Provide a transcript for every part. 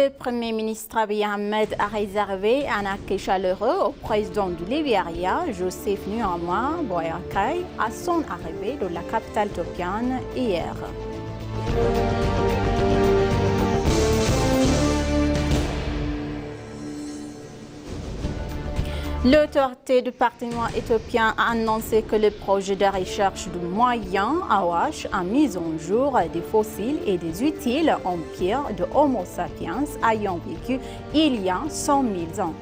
Le Premier ministre Abiy Ahmed a réservé un accueil chaleureux au président du Libéria, Joseph Nuama Boakai, à son arrivée dans la capitale éthiopienne hier. L'autorité du patrimoine éthiopien a annoncé que le projet de recherche du moyen Awash a mis en jour des fossiles et des utiles en pierre de Homo sapiens ayant vécu il y a 100 000 ans.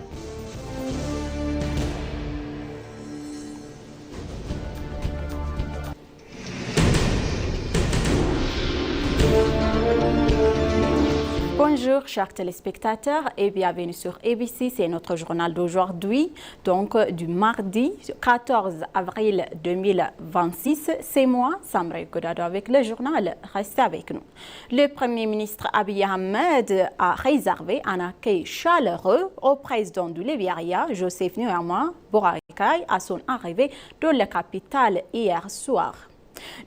Bonjour chers téléspectateurs et bienvenue sur ABC, c'est notre journal d'aujourd'hui, donc du mardi 14 avril 2026. C'est moi, Samra Godado, avec le journal. Restez avec nous. Le Premier ministre Abiy Ahmed a réservé un accueil chaleureux au président du Libéria, Joseph Nuama Boakai, à son arrivée dans la capitale hier soir.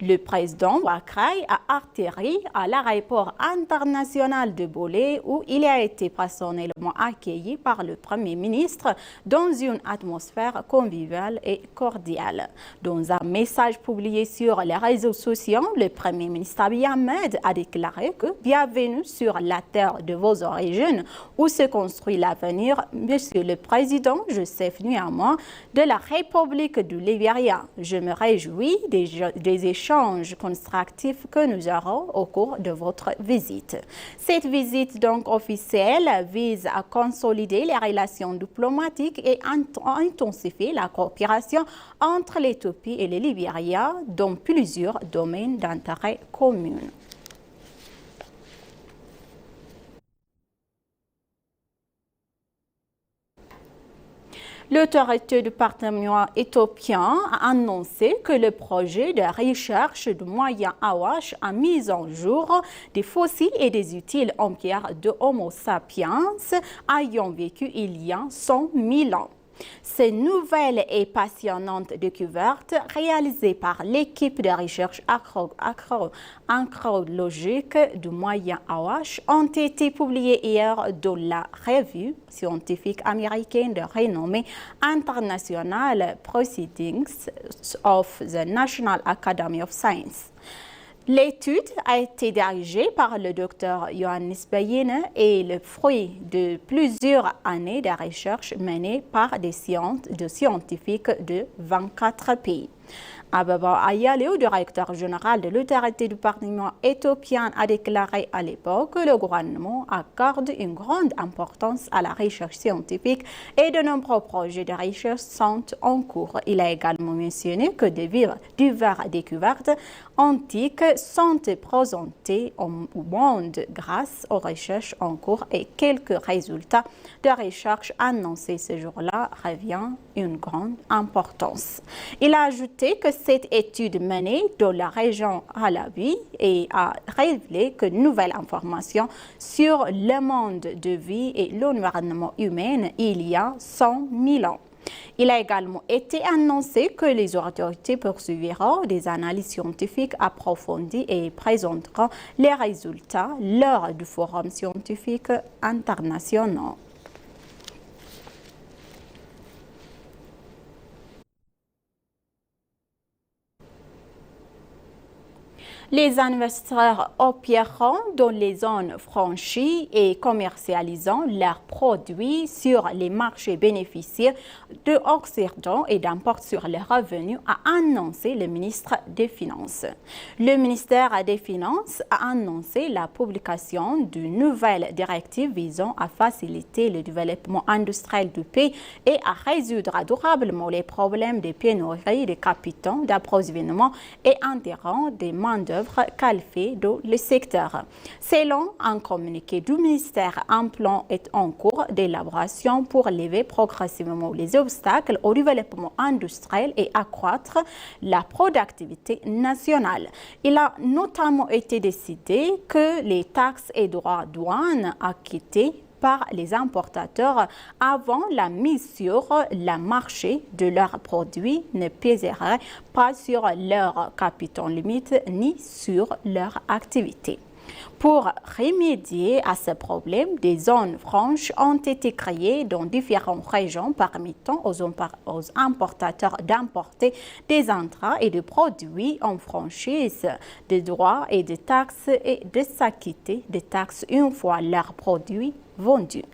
Le président Boakai a atterri à l'aéroport international de Bolé où il a été personnellement accueilli par le Premier ministre dans une atmosphère conviviale et cordiale. Dans un message publié sur les réseaux sociaux, le Premier ministre Abiy Ahmed a déclaré que « Bienvenue sur la terre de vos origines où se construit l'avenir, Monsieur le Président Joseph Nuama de la République du Libéria. Je me réjouis des échanges constructifs que nous aurons au cours de votre visite. » Cette visite donc officielle vise à consolider les relations diplomatiques et intensifier la coopération entre l'Éthiopie et le Libéria dans plusieurs domaines d'intérêt commun. L'autorité du patrimoine éthiopien a annoncé que le projet de recherche du moyen Awash a mis en jour des fossiles et des utiles en pierre de Homo sapiens ayant vécu il y a 100 000 ans. Ces nouvelles et passionnantes découvertes réalisées par l'équipe de recherche archéologique du moyen Awash ont été publiées hier dans la revue scientifique américaine de renommée internationale Proceedings of the National Academy of Sciences. L'étude a été dirigée par le Dr Johannes Bayene et le fruit de plusieurs années de recherche menées par des scientifiques de 24 pays. Ababa Ayaleo, directeur général de l'autorité du patrimoine éthiopien, a déclaré à l'époque que le gouvernement accorde une grande importance à la recherche scientifique et de nombreux projets de recherche sont en cours. Il a également mentionné que diverses découvertes antiques sont présentées au monde grâce aux recherches en cours et quelques résultats de recherche annoncés ce jour-là revêtent une grande importance. Il a ajouté que cette étude menée dans la région Alawi a révélé que nouvelles informations sur le monde de vie et l'environnement humain il y a 100 000 ans. Il a également été annoncé que les autorités poursuivront des analyses scientifiques approfondies et présenteront les résultats lors du forum scientifique international. Les investisseurs opérant dans les zones franchies et commercialisant leurs produits sur les marchés bénéficiaires de Occident et d'import sur les revenus, a annoncé le ministre des Finances. Le ministère des Finances a annoncé la publication d'une nouvelle directive visant à faciliter le développement industriel du pays et à résoudre durablement les problèmes de pénurie de capitaux, d'approvisionnement et interrompt des main-d'œuvre qualifiée dans le secteur. Selon un communiqué du ministère, un plan est en cours d'élaboration pour lever progressivement les obstacles au développement industriel et accroître la productivité nationale. Il a notamment été décidé que les taxes et droits de douane acquittés par les importateurs avant la mise sur le marché de leurs produits ne pèseraient pas sur leurs capitaux limite ni sur leur activité. Pour remédier à ce problème, des zones franches ont été créées dans différentes régions permettant aux importateurs d'importer des intrants et des produits en franchise de droits et de taxes et de s'acquitter des taxes une fois leurs produits vendus.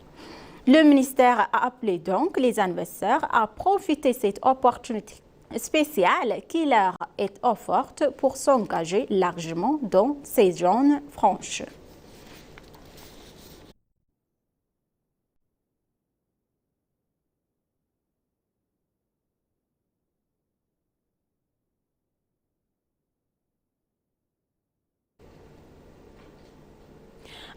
Le ministère a appelé donc les investisseurs à profiter de cette opportunité spéciale qui leur est offerte pour s'engager largement dans ces zones franches.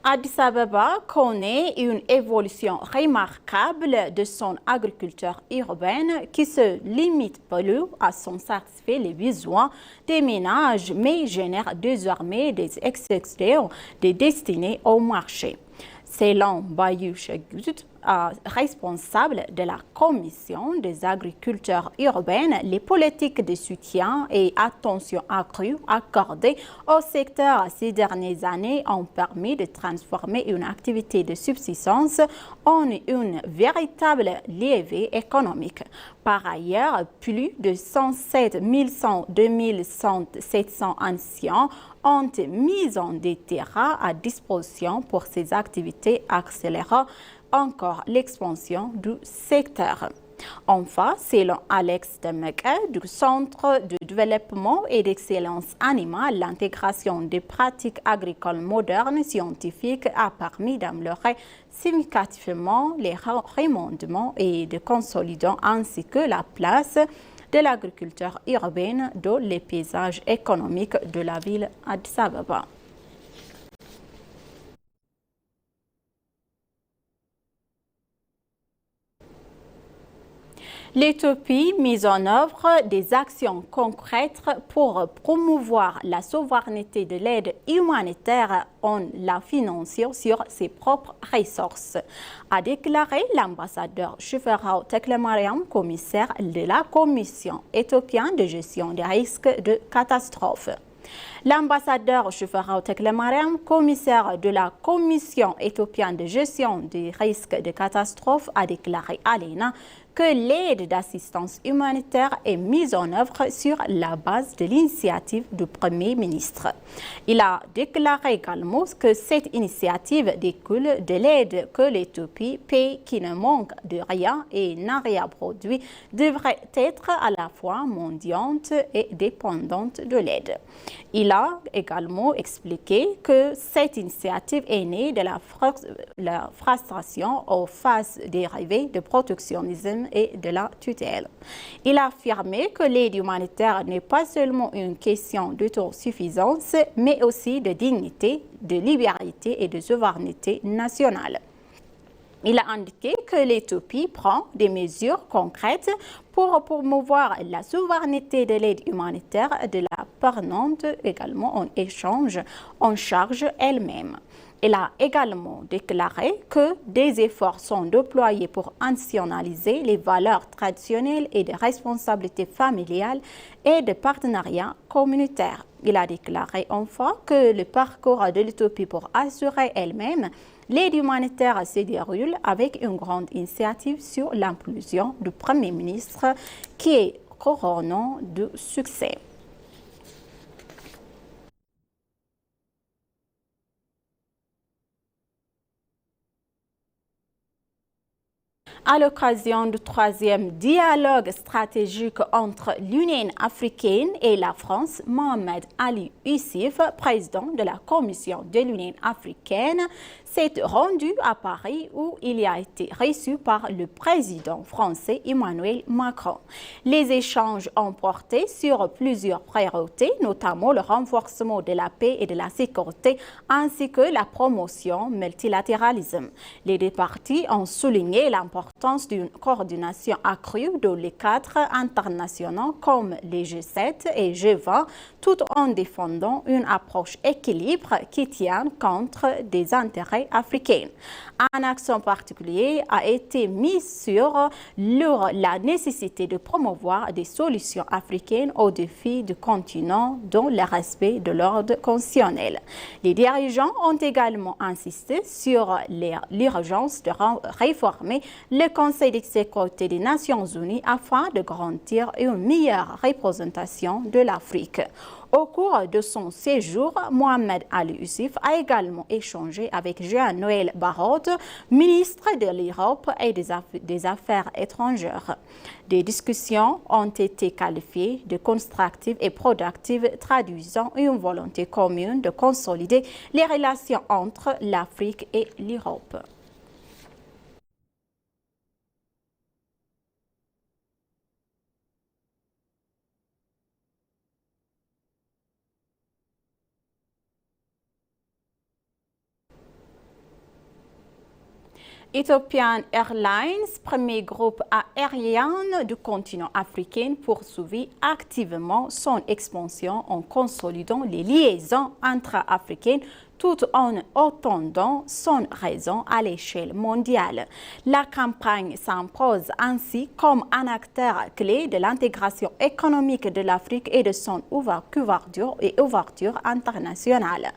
Addis Abeba connaît une évolution remarquable de son agriculture urbaine qui se limite plus à son satisfaire les besoins des ménages mais génère désormais des excédents destinés au marché. Selon Bayou Chegud, responsable de la Commission des agricultures urbaines, les politiques de soutien et attention accrue accordées au secteur ces dernières années ont permis de transformer une activité de subsistance en une véritable levée économique. Par ailleurs, plus de 107 700 anciens ont mis en des terrains à disposition pour ces activités, accélérant encore l'expansion du secteur. Enfin, selon Alex Demeke du Centre de développement et d'excellence animale, l'intégration des pratiques agricoles modernes scientifiques a permis d'améliorer significativement les rendements et de consolider ainsi que la place de l'agriculture urbaine dans les paysages économiques de la ville Addis Abeba. L'Éthiopie mise en œuvre des actions concrètes pour promouvoir la souveraineté de l'aide humanitaire en la finançant sur ses propres ressources, a déclaré l'ambassadeur Shifarao Teklemariam, commissaire de la Commission éthiopienne de gestion des risques de catastrophe. L'ambassadeur Shifarao Teklemariam, commissaire de la Commission éthiopienne de gestion des risques de catastrophe, a déclaré à l'ENA que l'aide d'assistance humanitaire est mise en œuvre sur la base de l'initiative du Premier ministre. Il a déclaré également que cette initiative découle de l'aide que l'Éthiopie, pays qui ne manque de rien et n'a rien produit, devrait être à la fois mendiante et dépendante de l'aide. Il a également expliqué que cette initiative est née de la frustration aux phases dérivées de protectionnisme et de la tutelle. Il a affirmé que l'aide humanitaire n'est pas seulement une question d'autosuffisance, mais aussi de dignité, de liberté et de souveraineté nationale. Il a indiqué que l'Éthiopie prend des mesures concrètes pour promouvoir la souveraineté de l'aide humanitaire de la prenante également en échange en charge elle-même. Il a également déclaré que des efforts sont déployés pour institutionnaliser les valeurs traditionnelles et de responsabilité familiale et de partenariat communautaire. Il a déclaré enfin que le parcours de l'Éthiopie pour assurer elle-même l'aide humanitaire se déroule avec une grande initiative sur l'impulsion du Premier ministre qui est couronnant de succès. À l'occasion du troisième dialogue stratégique entre l'Union africaine et la France, Mohamed Ali Youssef, président de la Commission de l'Union africaine, s'est rendu à Paris où il a été reçu par le président français Emmanuel Macron. Les échanges ont porté sur plusieurs priorités, notamment le renforcement de la paix et de la sécurité, ainsi que la promotion multilatéralisme. Les deux parties ont souligné l'importance l'importance d'une coordination accrue dans les cadres internationaux comme les G7 et G20, tout en défendant une approche équilibrée qui tient compte des intérêts africains. Un accent particulier a été mis sur la nécessité de promouvoir des solutions africaines aux défis du continent dans le respect de l'ordre constitutionnel. Les dirigeants ont également insisté sur l'urgence de réformer le Conseil de sécurité des Nations Unies afin de garantir une meilleure représentation de l'Afrique. Au cours de son séjour, Mohamed Ali Youssef a également échangé avec Jean-Noël Barrot, ministre de l'Europe et des Affaires étrangères. Des discussions ont été qualifiées de constructives et productives, traduisant une volonté commune de consolider les relations entre l'Afrique et l'Europe. Ethiopian Airlines, premier groupe aérien du continent africain, poursuit activement son expansion en consolidant les liaisons intra-africaines tout en étendant son réseau à l'échelle mondiale. La campagne s'impose ainsi comme un acteur clé de l'intégration économique de l'Afrique et de son ouverture internationale.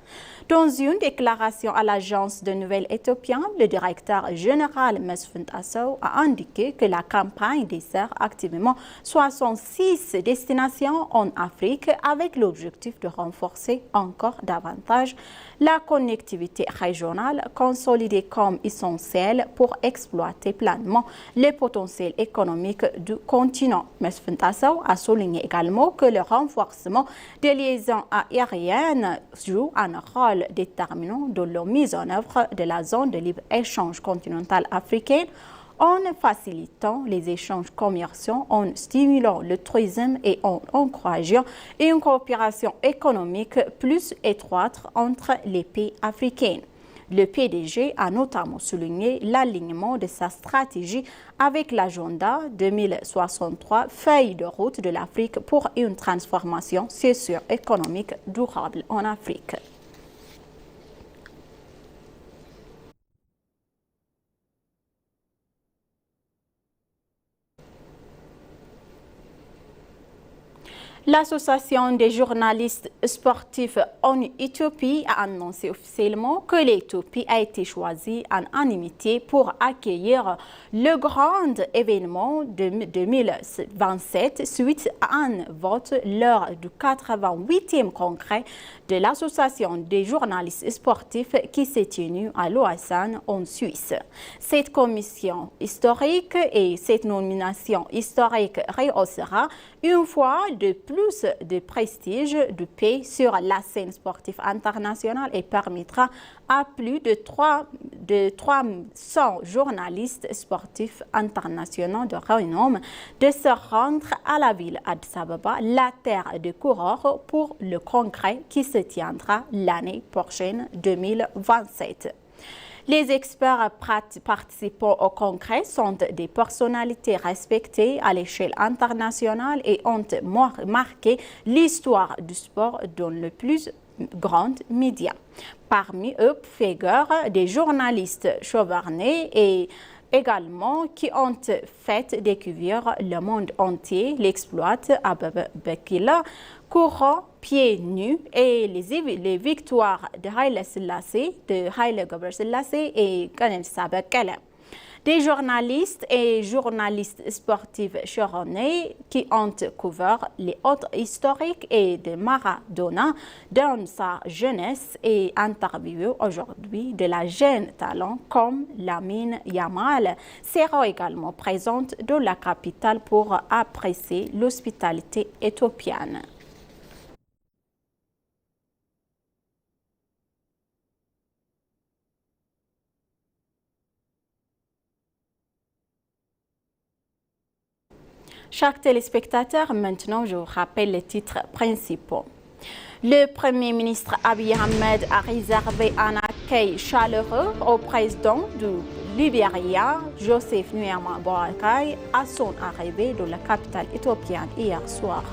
Dans une déclaration à l'agence de nouvelles éthiopienne, le directeur général Mesfin Tassou a indiqué que la campagne dessert activement 66 destinations en Afrique avec l'objectif de renforcer encore davantage la connectivité régionale consolidée comme essentielle pour exploiter pleinement le potentiel économique du continent. Mesfin Tassou a souligné également que le renforcement des liaisons aériennes joue un rôle déterminant dans la mise en œuvre de la zone de libre-échange continentale africaine en facilitant les échanges commerciaux, en stimulant le tourisme et en encourageant une coopération économique plus étroite entre les pays africains. Le PDG a notamment souligné l'alignement de sa stratégie avec l'agenda 2063, feuille de route de l'Afrique pour une transformation socio-économique durable en Afrique. L'Association des journalistes sportifs en Éthiopie a annoncé officiellement que l'Éthiopie a été choisie en unanimité pour accueillir le grand événement de 2027 suite à un vote lors du 88e congrès de l'Association des journalistes sportifs qui s'est tenu à Lausanne en Suisse. Cette commission historique et cette nomination historique rehaussera une fois de plus de prestige du pays sur la scène sportive internationale et permettra à plus de 300 journalistes sportifs internationaux de renom de se rendre à la ville Addis Ababa, la terre des coureurs, pour le congrès qui se tiendra l'année prochaine 2027. Les experts participant au congrès sont des personnalités respectées à l'échelle internationale et ont marqué l'histoire du sport dans le plus grands médias. Parmi eux figurent des journalistes chevronnés et également qui ont fait découvrir le monde entier l'exploit Abeba-Bikila, courant pieds nus et les victoires de Haile Selassie, de Haile Gebrselassie et Ganesa Bekele. Des journalistes et journalistes sportifs chevronnés qui ont couvert les hautes historiques et de Maradona dans sa jeunesse et interviewé aujourd'hui de la jeune talent comme Lamine Yamal seront également présentes dans la capitale pour apprécier l'hospitalité éthiopienne. Chers téléspectateurs, maintenant je vous rappelle les titres principaux. Le Premier ministre Abiy Ahmed a réservé un accueil chaleureux au président de Libéria, Joseph Nuerman Boakai, à son arrivée dans la capitale éthiopienne hier soir.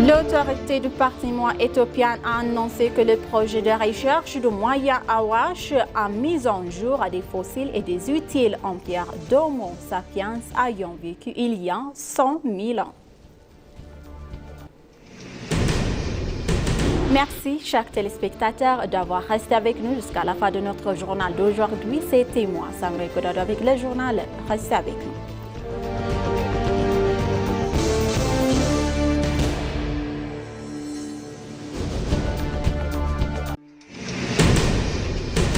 L'autorité du patrimoine éthiopien a annoncé que le projet de recherche du moyen Awash a mis en jour des fossiles et des utiles en pierre d'Homo sapiens ayant vécu il y a 100 000 ans. Merci, chers téléspectateurs, d'avoir resté avec nous jusqu'à la fin de notre journal d'aujourd'hui. C'était moi, Samuel Kodado, avec le journal. Restez avec nous.